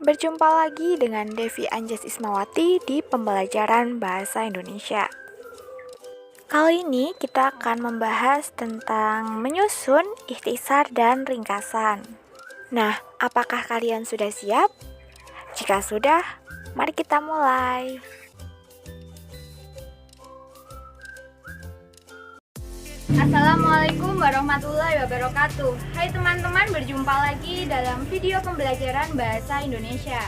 Berjumpa lagi dengan Devi Anjas Ismawati di pembelajaran Bahasa Indonesia. Kali ini kita akan membahas tentang menyusun, ikhtisar, dan ringkasan. Nah, apakah kalian sudah siap? Jika sudah, mari kita mulai. Assalamualaikum warahmatullahi wabarakatuh. Hai teman-teman, berjumpa lagi dalam video pembelajaran Bahasa Indonesia.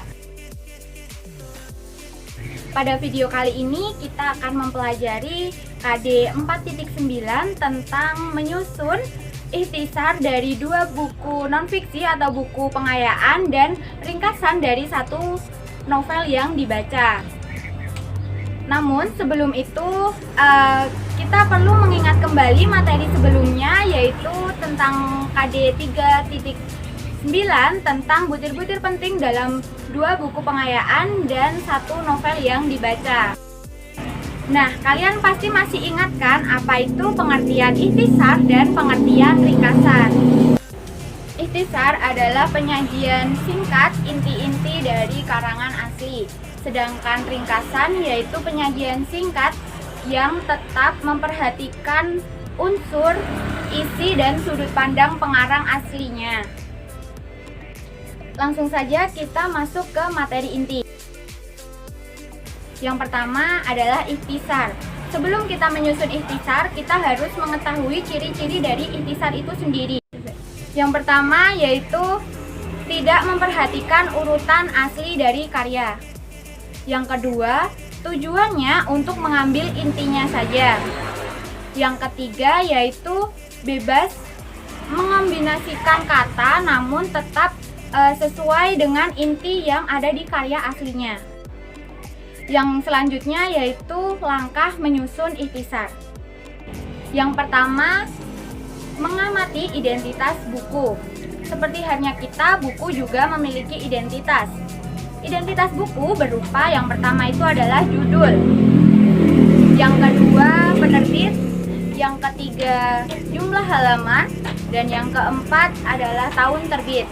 Pada video kali ini kita akan mempelajari KD 4.9 tentang menyusun ikhtisar dari dua buku non-fiksi atau buku pengayaan dan ringkasan dari satu novel yang dibaca. Namun sebelum itu kita perlu mengingat kembali materi sebelumnya, yaitu tentang KD 3.9 tentang butir-butir penting dalam dua buku pengayaan dan satu novel yang dibaca. Nah, kalian pasti masih ingat kan apa itu pengertian ikhtisar dan pengertian ringkasan? Ikhtisar adalah penyajian singkat inti-inti dari karangan asli. Sedangkan ringkasan yaitu penyajian singkat yang tetap memperhatikan unsur, isi, dan sudut pandang pengarang aslinya. Langsung saja kita masuk ke materi inti. Yang pertama adalah ikhtisar. Sebelum kita menyusun ikhtisar, kita harus mengetahui ciri-ciri dari ikhtisar itu sendiri. Yang pertama yaitu tidak memperhatikan urutan asli dari karya. Yang kedua, tujuannya untuk mengambil intinya saja. Yang ketiga yaitu bebas mengombinasikan kata namun tetap sesuai dengan inti yang ada di karya aslinya. Yang selanjutnya yaitu langkah menyusun ikhtisar. Yang pertama, mengamati identitas buku. Seperti halnya kita, buku juga memiliki identitas. Identitas buku berupa yang pertama itu adalah judul, yang kedua penerbit, yang ketiga jumlah halaman, dan yang keempat adalah tahun terbit.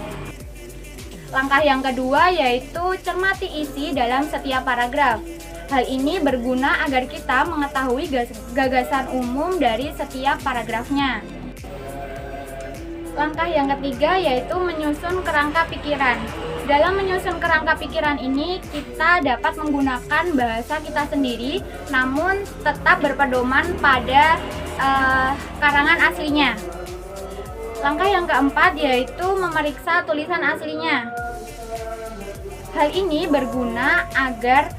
Langkah yang kedua yaitu cermati isi dalam setiap paragraf. Hal ini berguna agar kita mengetahui gagasan umum dari setiap paragrafnya. Langkah yang ketiga yaitu menyusun kerangka pikiran. Dalam menyusun kerangka pikiran ini, kita dapat menggunakan bahasa kita sendiri, namun tetap berpedoman pada karangan aslinya. Langkah yang keempat yaitu memeriksa tulisan aslinya. Hal ini berguna agar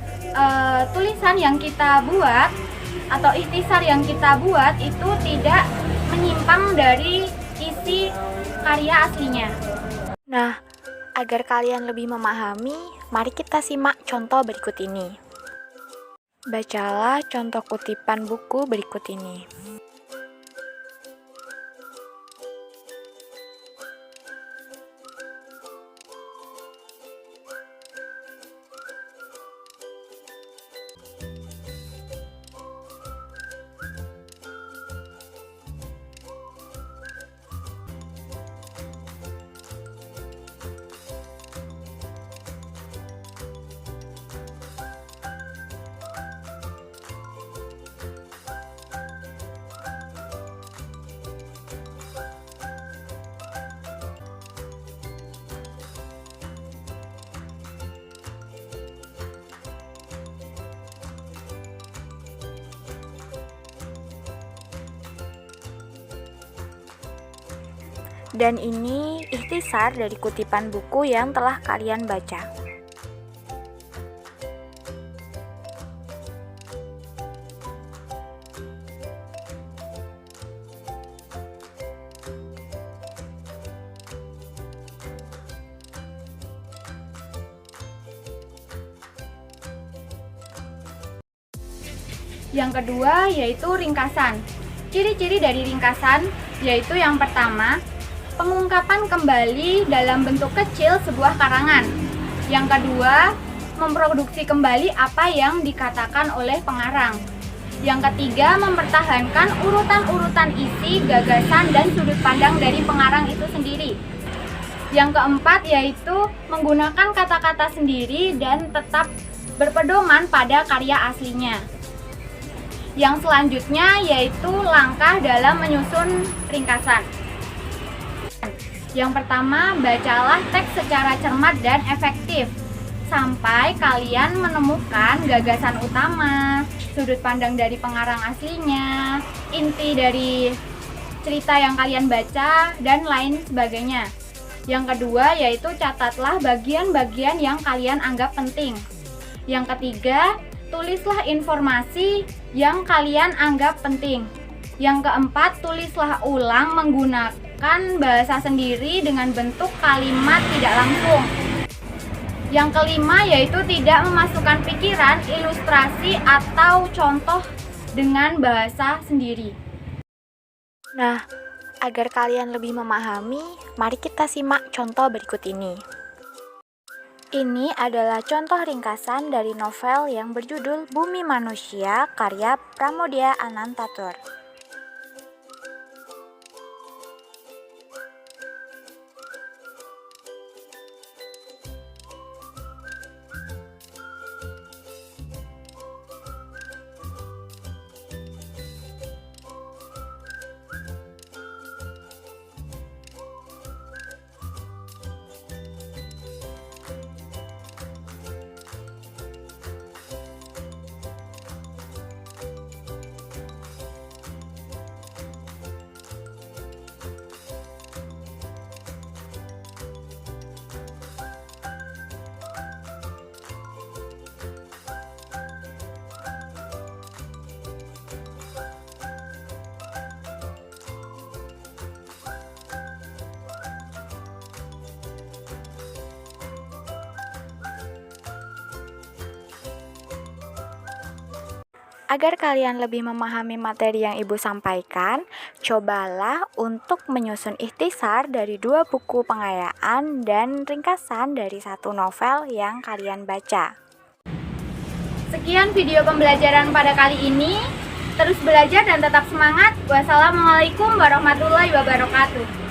tulisan yang kita buat atau ikhtisar yang kita buat itu tidak menyimpang dari isi karya aslinya. Nah, agar kalian lebih memahami, mari kita simak contoh berikut ini. Bacalah contoh kutipan buku berikut ini. Dan ini ikhtisar dari kutipan buku yang telah kalian baca. Yang kedua yaitu ringkasan. Ciri-ciri dari ringkasan yaitu yang pertama, pengungkapan kembali dalam bentuk kecil sebuah karangan. Yang kedua, memproduksi kembali apa yang dikatakan oleh pengarang. Yang ketiga, mempertahankan urutan-urutan isi, gagasan, dan sudut pandang dari pengarang itu sendiri. Yang keempat yaitu menggunakan kata-kata sendiri dan tetap berpedoman pada karya aslinya. Yang selanjutnya yaitu langkah dalam menyusun ringkasan. Yang pertama, bacalah teks secara cermat dan efektif sampai kalian menemukan gagasan utama, sudut pandang dari pengarang aslinya, inti dari cerita yang kalian baca, dan lain sebagainya. Yang kedua yaitu catatlah bagian-bagian yang kalian anggap penting. Yang ketiga, tulislah informasi yang kalian anggap penting. Yang keempat, tulislah ulang menggunakan bahasa sendiri dengan bentuk kalimat tidak langsung. Yang kelima yaitu tidak memasukkan pikiran, ilustrasi, atau contoh dengan bahasa sendiri. Nah, agar kalian lebih memahami, mari kita simak contoh berikut ini. Ini adalah contoh ringkasan dari novel yang berjudul Bumi Manusia karya Pramoedya Anantatur. Agar kalian lebih memahami materi yang Ibu sampaikan, cobalah untuk menyusun ikhtisar dari 2 buku pengayaan dan ringkasan dari 1 novel yang kalian baca. Sekian video pembelajaran pada kali ini. Terus belajar dan tetap semangat. Wassalamualaikum warahmatullahi wabarakatuh.